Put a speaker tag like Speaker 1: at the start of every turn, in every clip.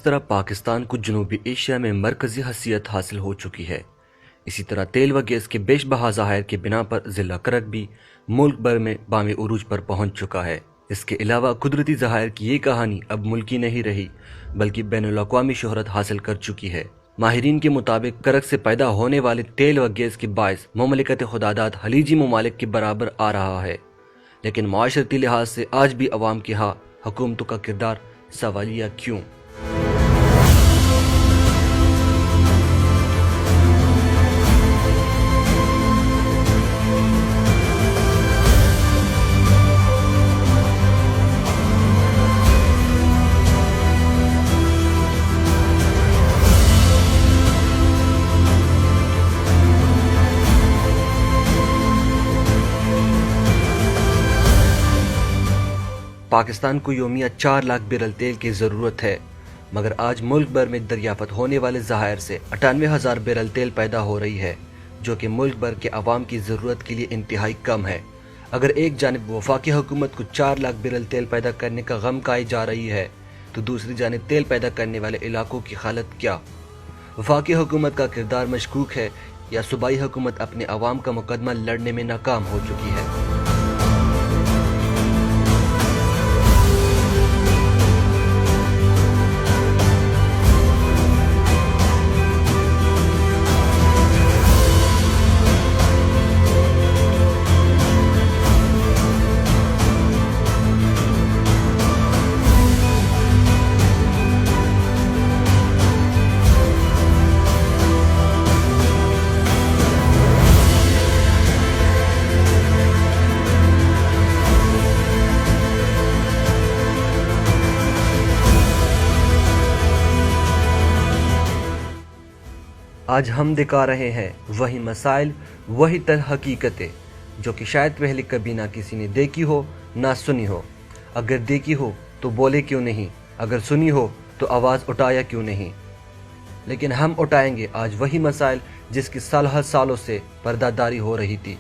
Speaker 1: तरह पाकिस्तान को जनूबी एशिया में मरकजी हैसियत हासिल हो चुकी है, इसी तरह तेल व गैस के बेशबहा ज़खायर के बिना पर ज़िला करक भी मुल्क भर में बामी उरूज पर पहुंच चुका है। इसके अलावा कुदरती ज़खायर की ये कहानी अब मुल्की नहीं रही बल्कि बैनुल-अक़वामी शोहरत हासिल कर चुकी है। माहिरीन के मुताबिक करक से पैदा होने वाले तेल व गैस के बायस मुमलिकत खुदादात खलीजी ममालिक के बराबर आ रहा है, लेकिन माशरती लिहाज से आज भी अवाम के यहाँ हुकूमतों का किरदार सवालिया क्यों? पाकिस्तान को योमिया 4 लाख बैरल तेल की ज़रूरत है, मगर आज मुल्क भर में दरियाफ़त होने वाले ज़खायर से 98,000 बैरल तेल पैदा हो रही है, जो कि मुल्क भर के अवाम की ज़रूरत के लिए इंतहाई कम है। अगर एक जानिब वफाकी हुकूमत को 4 लाख बैरल तेल पैदा करने का गम खाई जा रही है, तो दूसरी जानिब तेल पैदा करने वाले इलाकों की हालत क्या? वफाकी हुकूमत का किरदार मशकूक है या सूबाई हुकूमत अपने अवाम का मुकदमा लड़ने में नाकाम हो चुकी है? आज हम दिखा रहे हैं वही मसाइल, वही तल हकीकतें जो कि शायद पहले कभी ना किसी ने देखी हो ना सुनी हो। अगर देखी हो तो बोले क्यों नहीं, अगर सुनी हो तो आवाज़ उठाया क्यों नहीं। लेकिन हम उठाएंगे आज वही मसाइल जिसकी सालों से पर्दादारी हो रही थी,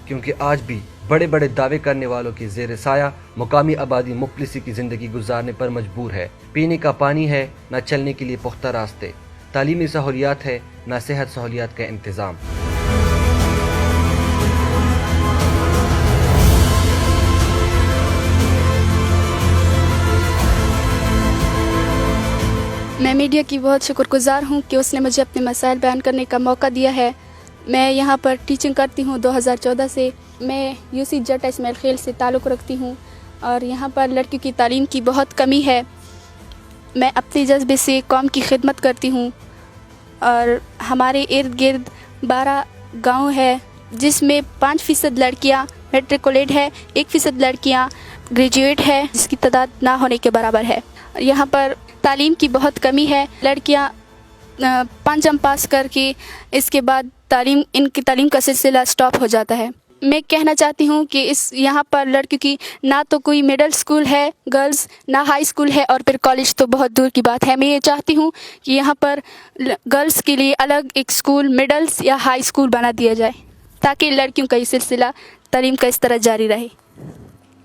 Speaker 1: क्योंकि आज भी बड़े बड़े दावे करने वालों के ज़ेर साया मुकामी आबादी मुफलिसी की ज़िंदगी गुजारने पर मजबूर है। पीने का पानी है, न चलने के लिए पुख्ता रास्ते, तालीमी सहूलियात है, न सेहत सहूलियात का इंतज़ाम।
Speaker 2: मैं मीडिया की बहुत शुक्रगुजार हूँ कि उसने मुझे अपने मसाइल बयान करने का मौका दिया है। मैं यहाँ पर टीचिंग करती हूँ 2014 से। मैं यूसी जटा इस्माइल खेल से ताल्लुक़ रखती हूँ और यहाँ पर लड़कियों की तालीम की बहुत कमी है। मैं अपने जज्बे से कौम की खिदमत करती हूँ और हमारे इर्द गिर्द 12 गांव है, जिसमें 5% लड़कियां मेट्रिकुलेट है, 1% लड़कियां ग्रेजुएट है, जिसकी तादाद ना होने के बराबर है। यहाँ पर तालीम की बहुत कमी है। लड़कियां 5 पास करके इसके बाद इनकी तालीम का सिलसिला स्टॉप हो जाता है। मैं कहना चाहती हूँ कि इस यहाँ पर लड़कियों की ना तो कोई मिडिल स्कूल है गर्ल्स, ना हाई स्कूल है, और फिर कॉलेज तो बहुत दूर की बात है। मैं ये चाहती हूँ कि यहाँ पर गर्ल्स के लिए अलग एक स्कूल, मिडल्स या हाई स्कूल बना दिया जाए, ताकि लड़कियों का ये सिलसिला तालीम का इस तरह जारी रहे।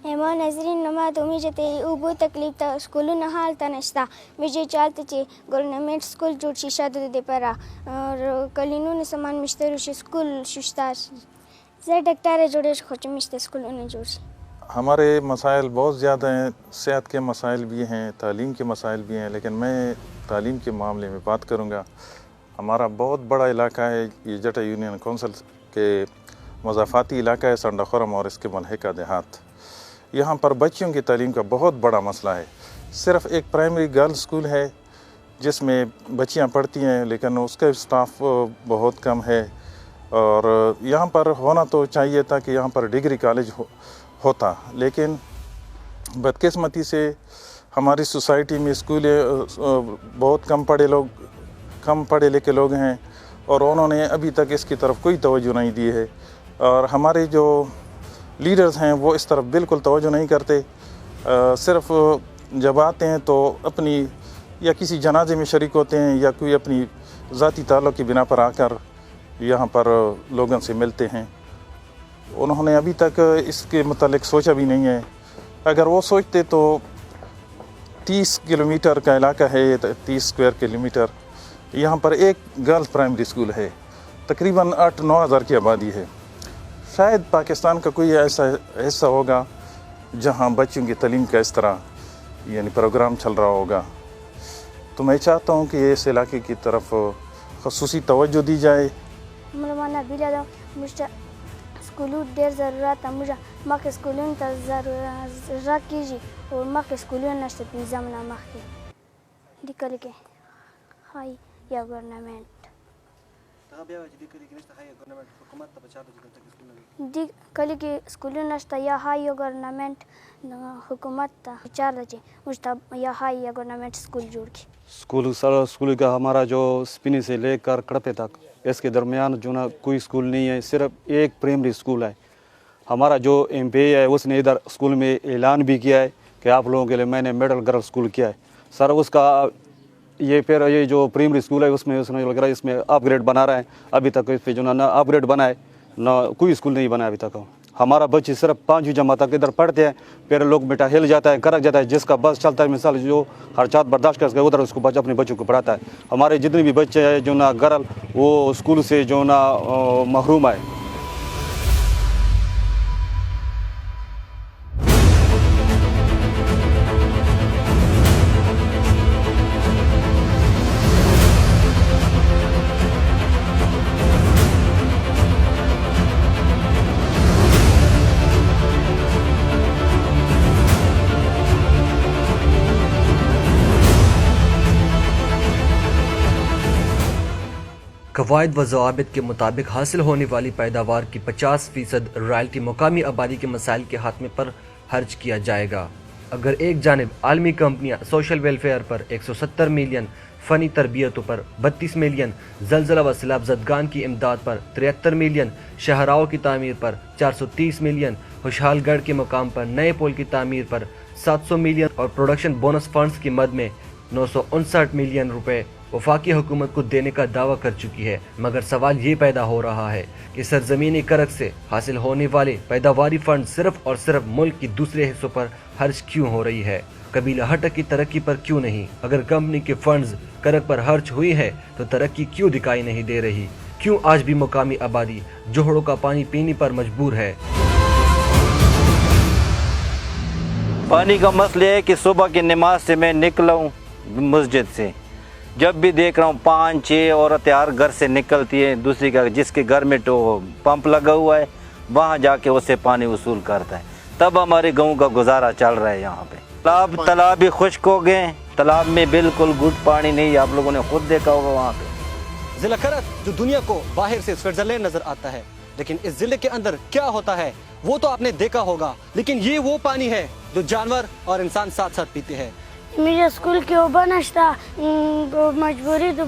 Speaker 3: हेमा नजरीन नमा तुमी जते उबो तकलीफ ता स्कूल न हाल तनस्ता मुझे चालते चे गवर्नमेंट स्कूल जो शीशा दे परा और कलिनो ने समान मिस्टर स्कूल शिस्ता से डॉक्टर जोड़े खोच मिस्टर स्कूल ने जोड़।
Speaker 4: हमारे मसाइल बहुत ज़्यादा हैं, सेहत के मसाइल भी हैं, तालीम के मसाइल भी हैं, लेकिन मैं तालीम के मामले में बात करूँगा। हमारा बहुत बड़ा इलाका है, ये जटा यूनियन कौंसिल के मज़ाफ़ाती इलाका है, संडा खुरम और इसके मलहका देहात। यहाँ पर बच्चियों की तालीम का बहुत बड़ा मसला है। सिर्फ़ एक प्राइमरी गर्ल्स स्कूल है जिसमें बच्चियाँ पढ़ती हैं, लेकिन उसका स्टाफ बहुत कम है। और यहाँ पर होना तो चाहिए था कि यहाँ पर डिग्री कॉलेज होता, लेकिन बदकिस्मती से हमारी सोसाइटी में स्कूल बहुत कम पढ़े लिखे लोग हैं और उन्होंने अभी तक इसकी तरफ कोई तवज्जो नहीं दी है। और हमारे जो लीडर्स हैं वो इस तरफ बिल्कुल तवज्जो नहीं करते। सिर्फ जब आते हैं तो अपनी या किसी जनाजे में शरीक होते हैं या कोई अपनी ज़ाती ताल्लुक़ की बिना पर आकर यहाँ पर लोगों से मिलते हैं। उन्होंने अभी तक इसके मतलब सोचा भी नहीं है। अगर वो सोचते तो 30 किलोमीटर का इलाका है, 30 स्क्वायर किलोमीटर। यहाँ पर एक गर्ल्स प्राइमरी स्कूल है, तकरीबन 8-9 हज़ार की आबादी है। शायद पाकिस्तान का कोई ऐसा हिस्सा होगा जहाँ बच्चों की तालीम का इस तरह यानी प्रोग्राम चल रहा होगा। तो मैं चाहता हूँ कि इस इलाके की तरफ ख़ुसूसी तवज्जो दी जाए।
Speaker 3: मुझे स्कूलों देर ज़रूरत है, मुझे माँ के स्कूलों तक ज़रूरत कीजिए और माँ के स्कूलों नश्त निज़ाम ना माँ के दिक्कत के हाई या गवर्नमेंट दी कल के स्कूलों नश्त या हाई या गवर्नमेंट हुकूमत विचार दे मुझे या हाई या गवर्नमेंट स्कूल जोड़ के
Speaker 5: स्कूल का हमारा जो स्पिनी से लेकर कड़पे तक इसके दरमियान जो ना कोई स्कूल नहीं है, सिर्फ एक प्राइमरी स्कूल है। हमारा जो MP है उसने इधर स्कूल में ऐलान भी किया है कि आप लोगों के लिए मैंने मिडिल गर्ल स्कूल किया है। सर उसका ये जो प्राइमरी स्कूल है उसमें उसने लग रहा है इसमें अपग्रेड बना रहा है। अभी तक इस पर जो ना अपग्रेड बना है ना कोई स्कूल नहीं बना अभी तक। हमारा बच्चे सिर्फ 5वीं जमात तक इधर पढ़ते हैं, फिर लोग बेटा हिल जाता है, करक जाता है। जिसका बस चलता है मिसाल जो खर्चात बर्दाश्त कर सके उधर उसको बच्चा अपने बच्चों को पढ़ाता है। हमारे जितने भी बच्चे हैं जो ना गर्ल वो स्कूल से जो ना महरूम है।
Speaker 1: कवायद व ज़वाबित के मुताबिक हासिल होने वाली पैदावार की 50% रॉयल्टी मुकामी आबादी के मसाइल के खात्मे पर खर्च किया जाएगा। अगर एक जानिब आलमी कंपनियां सोशल वेलफेयर पर 170 मिलियन, फ़नी तरबियतों पर 32 मिलियन, जलज़ला व सैलाब ज़दगान की इमदाद पर 73 मिलियन, शहराओं की तामीर पर 430 मिलियन, खुशहालगढ़ के मकाम पर नए पुल की तामीर पर 700 मिलियन और प्रोडक्शन बोनस फंड्स की मद में 959 मिलियन रुपए वफाकी हुकूमत को देने का दावा कर चुकी है। मगर सवाल ये पैदा हो रहा है कि सरजमीनी करक से हासिल होने वाले पैदावारी फंड सिर्फ और सिर्फ मुल्क की दूसरे हिस्सों पर खर्च क्यों हो रही है, कबीला हटक की तरक्की पर क्यों नहीं। अगर कंपनी के फंड्स करक पर खर्च हुई है तो तरक्की क्यों दिखाई नहीं दे रही, क्यों आज भी मुकामी आबादी जोहड़ों का पानी पीने पर मजबूर है।
Speaker 6: पानी का मसला है कि सुबह की नमाज से मैं निकला हूँ मस्जिद से, जब भी देख रहा हूँ 5-6 औरतें हर घर से निकलती है, दूसरी का जिसके घर में तो पंप लगा हुआ है वहाँ जाके उससे पानी वसूल करता है। तब हमारे गाँव का गुजारा चल रहा है। यहाँ पे तालाब भी खुश्क हो गए, तालाब में बिल्कुल गुड पानी नहीं, आप लोगों ने खुद देखा होगा। वहाँ पे
Speaker 7: जिला करक जो दुनिया को बाहर से स्विट्जरलैंड नजर आता है, लेकिन इस जिले के अंदर क्या होता है वो तो आपने देखा होगा। लेकिन ये वो पानी है जो जानवर और इंसान साथ साथ पीते हैं।
Speaker 3: मुझे स्कूल के ओबा नश्ता मजबूरी तो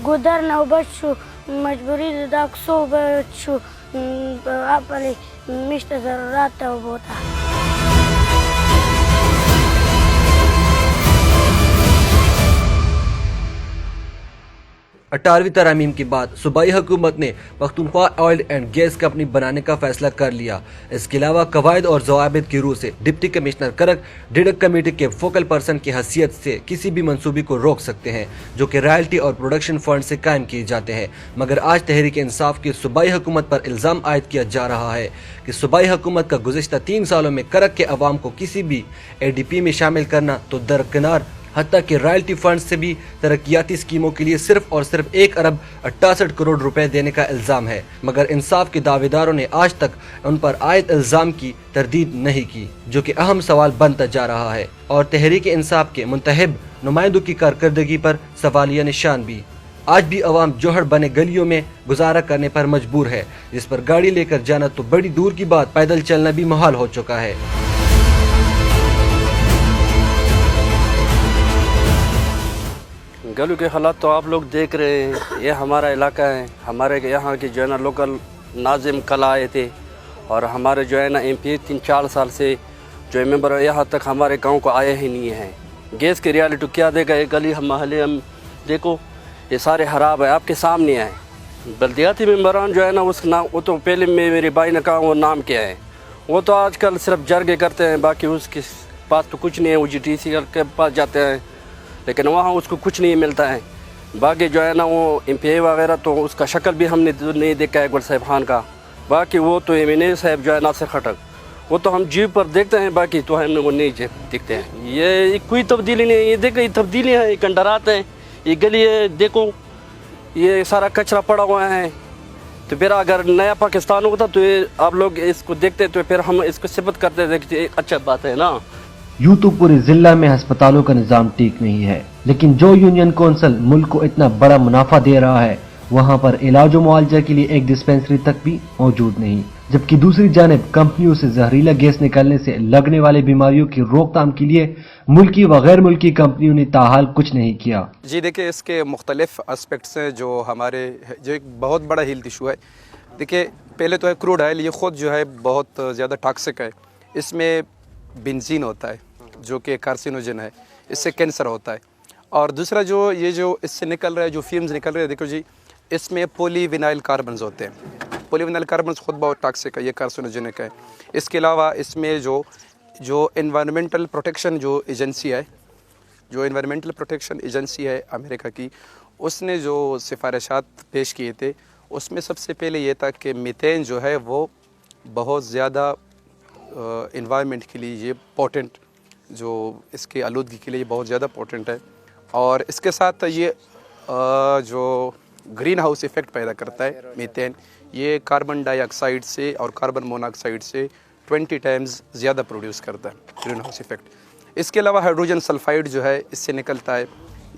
Speaker 3: गुदर न बच्चू मजबूरी दाक्सो बच्चू आप मिस्टर ज़रूरत है वो था।
Speaker 1: 18वीं तरमीम के बाद सूबाई हुकूमत ने Pakhtunkhwa oil and gas company बनाने का फैसला कर लिया। इसके अलावा कवायद और ज़वाबित की रूह से डिप्टी कमिश्नर करक डिडक कमेटी के फोकल पर्सन की हैसियत से किसी भी मंसूबे को रोक सकते हैं जो कि रॉयल्टी और प्रोडक्शन फंड से कायम किए जाते हैं। मगर आज तहरीक इंसाफ की सूबाई हुकूमत पर इल्ज़ाम आयद किया जा रहा है कि सूबाई हुकूमत का गुज़िश्ता 3 सालों में करक के अवाम को किसी भी ADP में शामिल करना तो दरकिनार, हत्ता कि रॉयल्टी फंड से भी तरक्याती स्कीमों के लिए सिर्फ और सिर्फ 1 अरब 68 करोड़ रुपए देने का इल्ज़ाम है। मगर इंसाफ के दावेदारों ने आज तक उन पर आयद इल्ज़ाम की तरदीद नहीं की, जो कि अहम सवाल बनता जा रहा है और तहरीक इंसाफ के मुंतखब नुमाइंदों की कारकर्दगी पर सवालिया निशान भी। आज भी अवाम जोहड़ बने गलियों में गुजारा करने पर मजबूर है, जिस पर गाड़ी लेकर जाना तो बड़ी दूर की बात, पैदल चलना भी मुहाल हो चुका है।
Speaker 8: गलियों के हालात तो आप लोग देख रहे हैं। ये हमारा इलाका है, हमारे यहाँ के जो है ना लोकल नाजिम कल आए थे और हमारे जो है ना MP 3-4 साल से जो मेंबर यहाँ तक हमारे गांव को आए ही नहीं है। गैस की रियलिटी क्या देगा, ये गली हम महल्ले हम देखो ये सारे खराब है, आपके सामने आए। बल्दियाती मेंबरान जो है ना उस नाम, वो तो पहले मेरे भाई ने कहा वो नाम क्या है, वो तो आजकल सिर्फ जरगे करते हैं, बाकी उसकी पास तो कुछ नहीं है, UGTC के पास जाते हैं लेकिन वहाँ उसको कुछ नहीं मिलता है। बाकी जो है ना वो MPA वगैरह तो उसका शक्ल भी हमने नहीं देखा है गुल साहिब खान का। बाकी वो तो MNA साहब जो है नासिर खटक, वो तो हम जीव पर देखते हैं, बाकी तो हमें वो नहीं दिखते हैं। ये कोई तब्दीली नहीं है, ये देखो ये तब्दीलियाँ हैं, ये खंडरात हैं, ये गली है, देखो ये सारा कचरा पड़ा हुआ है। तो फिर अगर नया पाकिस्तान होता तो ये आप लोग इसको देखते तो फिर हम इसको सिफत करते देखते, अच्छा बात है ना।
Speaker 1: यूँ तो पूरे जिला में अस्पतालों का निज़ाम ठीक नहीं है, लेकिन जो यूनियन कौंसिल मुल्क को इतना बड़ा मुनाफा दे रहा है वहाँ पर इलाज व मुआवजा के लिए एक डिस्पेंसरी तक भी मौजूद नहीं, जबकि दूसरी जानिब कंपनियों से जहरीला गैस निकलने से लगने वाली बीमारियों की रोकथाम के लिए मुल्की व गैर मुल्की कंपनियों ने ताहाल कुछ नहीं किया।
Speaker 9: जी देखिए, इसके मुख्तलिफ एस्पेक्ट्स हैं जो हमारे, जो एक बहुत बड़ा हेल्थ इशू है। देखिए पहले तो है क्रूड ऑयल, ये ख़ुद जो है बहुत ज़्यादा टॉक्सिक है, इसमें बेंजीन होता है जो कि कार्सिनोजन है, इससे कैंसर होता है। और दूसरा जो ये जो इससे निकल रहा है, जो फ्यूम्स निकल रहे हैं, देखो जी इसमें पॉलीविनाइल कार्बन्स होते हैं। पॉलीविनाइल कार्बन्स खुद बहुत टॉक्सिक है, ये कार्सिनोजेनिक है। इसके अलावा इसमें जो एनवायरमेंटल प्रोटेक्शन जो एजेंसी है अमेरिका की, उसने जो सिफारिशात पेश किए थे उसमें सबसे पहले ये था कि मीथेन जो है वो बहुत ज़्यादा एनवायरनमेंट के लिए ये पोटेंट, जो इसके आलूदगी के लिए बहुत ज़्यादा पोटेंट है। और इसके साथ ये जो ग्रीन हाउस इफ़ेक्ट पैदा करता है मीथेन, ये कार्बन डाइऑक्साइड से और कार्बन मोनोऑक्साइड से 20 टाइम्स ज़्यादा प्रोड्यूस करता है ग्रीन हाउस इफ़ेक्ट। इसके अलावा हाइड्रोजन सल्फाइड जो है इससे निकलता है,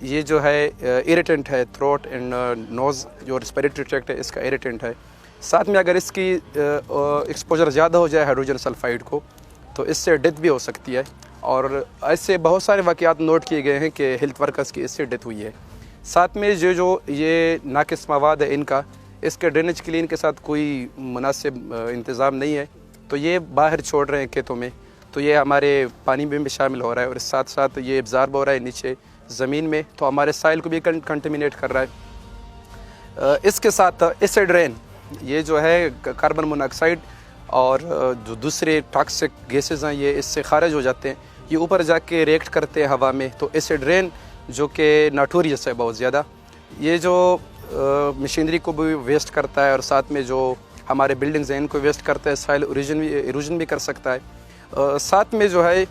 Speaker 9: ये जो है इरिटेंट है, थ्रोट एंड नोज़ जो रेस्पिरेटरी ट्रैक्ट है इसका इरिटेंट है। साथ में अगर इसकी एक्सपोजर ज़्यादा हो जाए हाइड्रोजन सल्फाइड को तो इससे डेथ भी हो सकती है। और ऐसे बहुत सारे वाक़यात नोट किए गए हैं कि हेल्थ वर्कर्स की इससे डेथ हुई है। साथ में जो ये नाकिस मवाद है इनका, इसके ड्रेनेज के लिए इनके साथ कोई मुनासिब इंतज़ाम नहीं है, तो ये बाहर छोड़ रहे हैं खेतों में, तो ये हमारे पानी में भी शामिल हो रहा है और साथ साथ ये एब्ज़ॉर्ब हो रहा है नीचे ज़मीन में, तो हमारे साइल को भी कंटेमिनेट कर रहा है। इसके साथ एसिड रेन, ये जो है कार्बन मोनोऑक्साइड और जो दूसरे टॉक्सिक गैसेस हैं ये इससे खारिज हो जाते हैं, ये ऊपर जाके रिएक्ट करते हैं हवा में। तो एसिड रेन जो कि नोटोरियस है बहुत ज़्यादा, ये जो मशीनरी को भी वेस्ट करता है और साथ में जो हमारे बिल्डिंग्स हैं इनको वेस्ट करता है, सॉइल इरोजन भी कर सकता है। साथ में जो है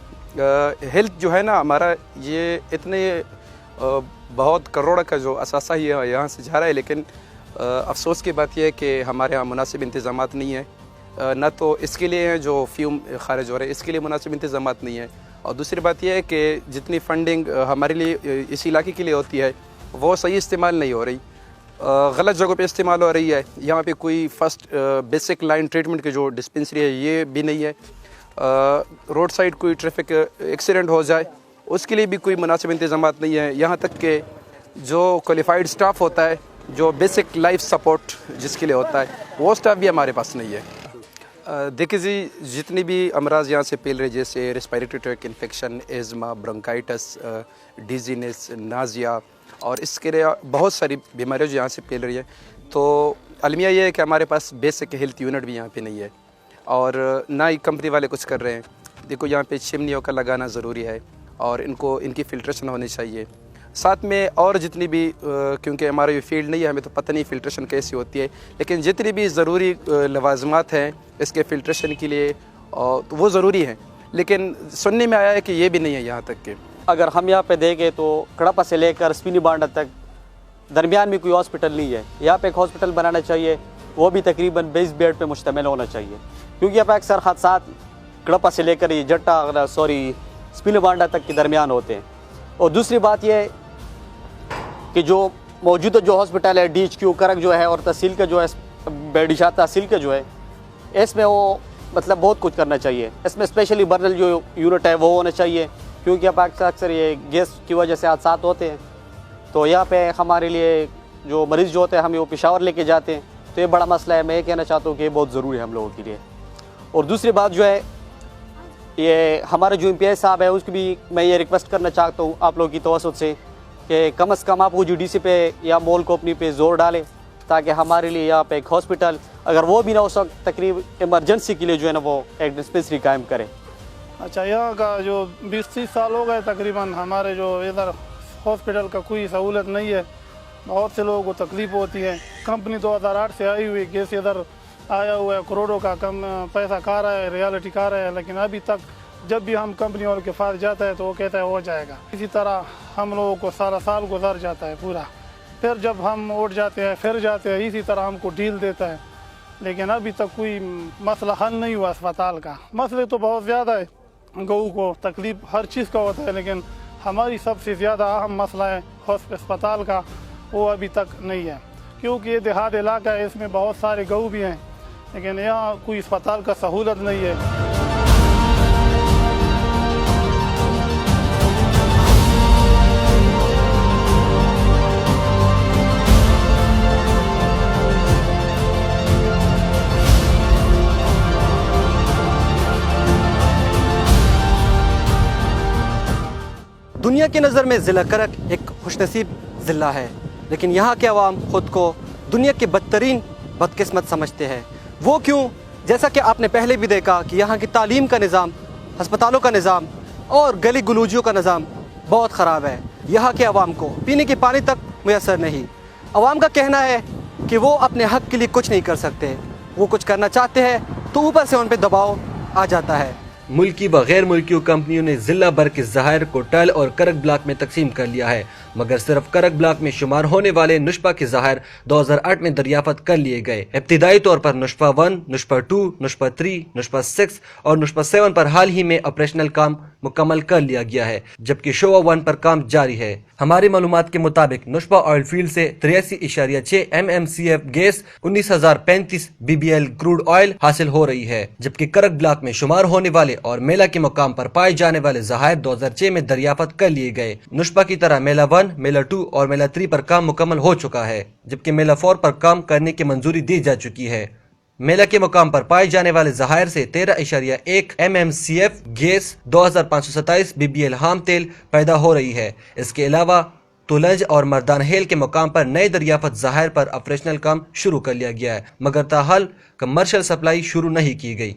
Speaker 9: हेल्थ जो है ना हमारा, ये इतने बहुत करोड़ का जो असासा ही यहाँ से जा रहा है, लेकिन अफसोस की बात यह है कि हमारे यहाँ मुनासिब इंतज़ामात नहीं है। ना तो इसके लिए हैं जो फ्यूम खारिज हो रहे हैं, इसके लिए मुनासिब इंतज़ामात नहीं है। और दूसरी बात यह है कि जितनी फ़ंडिंग हमारे लिए इस इलाके के लिए होती है वो सही इस्तेमाल नहीं हो रही, गलत जगहों पे इस्तेमाल हो रही है। यहाँ पे कोई फर्स्ट बेसिक लाइन ट्रीटमेंट की जो डिस्पेंसरी है ये भी नहीं है। रोड साइड कोई ट्रैफिक एक्सीडेंट हो जाए उसके लिए भी कोई मुनासिब इंतज़ामात नहीं है। यहाँ तक कि जो क्वालिफाइड स्टाफ होता है, जो बेसिक लाइफ सपोर्ट जिसके लिए होता है, वो स्टाफ भी हमारे पास नहीं है। देखिए जी, जितनी भी अमराज यहाँ से फैल रहे, जैसे respiratory tract infection, asthma, bronchitis, dizziness, Nazia और इसके लिए बहुत सारी बीमारियाँ जो यहाँ से फैल रही है, तो अलमिया ये है कि हमारे पास बेसिक हेल्थ यूनिट भी यहाँ पे नहीं है और ना ही कंपनी वाले कुछ कर रहे हैं। देखो यहाँ पे चिमनियों का लगाना ज़रूरी है और इनकी फ़िल्ट्रेशन होनी चाहिए। साथ में और जितनी भी क्योंकि हमारा ये फील्ड नहीं है, हमें तो पता नहीं फ़िल्ट्रेशन कैसी होती है, लेकिन जितनी भी ज़रूरी लवाजमात हैं इसके फ़िल्ट्रेशन के लिए तो वो ज़रूरी हैं, लेकिन सुनने में आया है कि ये भी नहीं है यहाँ तक के।
Speaker 7: अगर हम यहाँ पे देखें तो कड़पा से लेकर स्पिनी बांडा तक दरमियान में कोई हॉस्पिटल नहीं है। यहाँ पे एक हॉस्पिटल बनाना चाहिए, वो भी तकरीबन 20 बेड पे मुश्तमिल होना चाहिए, क्योंकि यहाँ पे अक्सर हादसात कड़पा से लेकर ये स्पिनी बांडा तक के दरमियान होते हैं। और दूसरी बात यह है कि जो मौजूदा जो हॉस्पिटल है DHQ करक जो है और तहसील का जो है बेडिशा तहसील का जो है, इसमें वो मतलब बहुत कुछ करना चाहिए। इसमें स्पेशली बर्नल जो यूनिट है वो होना चाहिए, क्योंकि अब अक्सर ये गैस की वजह से हादसात होते हैं। तो यहाँ पे हमारे लिए जो मरीज़ जो होते हैं हमें वो पेशावर लेके जाते हैं, तो ये बड़ा मसला है। मैं ये कहना चाहता हूँ कि ये बहुत ज़रूरी है हम लोगों के लिए। और दूसरी बात जो है, ये हमारे जो MPA साहब है उसकी भी मैं ये रिक्वेस्ट करना चाहता हूँ आप लोगों की तवज्जो से कि कम से कम आप OGDC पे या मॉल कंपनी पे ज़ोर डालें, ताकि हमारे लिए यहाँ पे एक हॉस्पिटल, अगर वो भी ना हो सक तकरीब इमरजेंसी के लिए जो है ना वो एक डिस्पेंसरी कायम करें।
Speaker 10: अच्छा, यहाँ का जो 20-30 साल हो गए तकरीबन, हमारे जो इधर हॉस्पिटल का कोई सहूलत नहीं है। बहुत से लोगों को तकलीफ होती है। कंपनी 2008 से आई हुई, गैस इधर आया हुआ है, करोड़ों का कम पैसा खा रहा है, रियलिटी खा रहा है, लेकिन अभी तक जब भी हम कंपनी वालों के पास जाता है तो वो कहता है हो जाएगा। इसी तरह हम लोगों को सारा साल गुजर जाता है पूरा, फिर जब हम उठ जाते हैं फिर जाते हैं, इसी तरह हमको डील देता है। लेकिन अभी तक कोई मसला हल नहीं हुआ अस्पताल का। मसले तो बहुत ज़्यादा है, गऊ को तकलीफ हर चीज़ का होता है, लेकिन हमारी सबसे ज़्यादा अहम मसला है अस्पताल का, वो अभी तक नहीं है। क्योंकि ये देहात इलाका है, इसमें बहुत सारे गऊ भी हैं, लेकिन यहाँ कोई अस्पताल का सहूलत नहीं है।
Speaker 7: दुनिया की नज़र में ज़िला करक एक खुशनसीब ज़िला है, लेकिन यहाँ के अवाम ख़ुद को दुनिया के बदतरीन बदकिस्मत समझते हैं। वो क्यों? जैसा कि आपने पहले भी देखा कि यहाँ की तालीम का निज़ाम, अस्पतालों का निज़ाम और गली गलूजियों का निज़ाम बहुत ख़राब है। यहाँ के अवाम को पीने के पानी तक मुयसर नहीं। अवाम का कहना है कि वो अपने हक़ के लिए कुछ नहीं कर सकते, वो कुछ करना चाहते हैं तो ऊपर से उन पर दबाव आ जाता है।
Speaker 1: मुल्की व गैर मुल्की कंपनियों ने जिला भर के ज़हायर को टल और करक ब्लॉक में तकसीम कर लिया है, मगर सिर्फ करक ब्लॉक में शुमार होने वाले नुशपा के ज़हायर 2008 में दरियाफ्त कर लिए गए। इब्तिदाई तौर पर नुशपा 1, नुशपा 2, नुशपा 3, नुशपा 6 और नुशपा 7 पर हाल ही में ऑपरेशनल काम मुकम्मल कर लिया गया है, जबकि शोवा 1 पर काम जारी है। हमारी मालूमात के मुताबिक नुशपा ऑयल फील्ड से 83.6 MMCF gas 19,035 BBL crude oil हासिल हो रही है, जबकि करक ब्लॉक में शुमार होने वाले और मेला के मुकाम पर पाए जाने वाले ज़हायर 2006 में दरियाफ्त कर लिए गए। नुशपा की तरह मेला 1, मेला 2 और मेला 3 पर काम मुकम्मल हो चुका है, जबकि मेला 4 पर काम करने की मंजूरी दी जा चुकी है। मेला के मुकाम पर पाए जाने वाले ज़हायर से 13.1 MMCF गैस 2527 BBL हाम तेल पैदा हो रही है। इसके अलावा तुलंज और मर्दान हेल के मुकाम पर नए दरियाफ्त ज़हायर पर ऑपरेशनल काम शुरू कर लिया गया है, मगर ताहाल कमर्शियल सप्लाई शुरू नहीं की गई।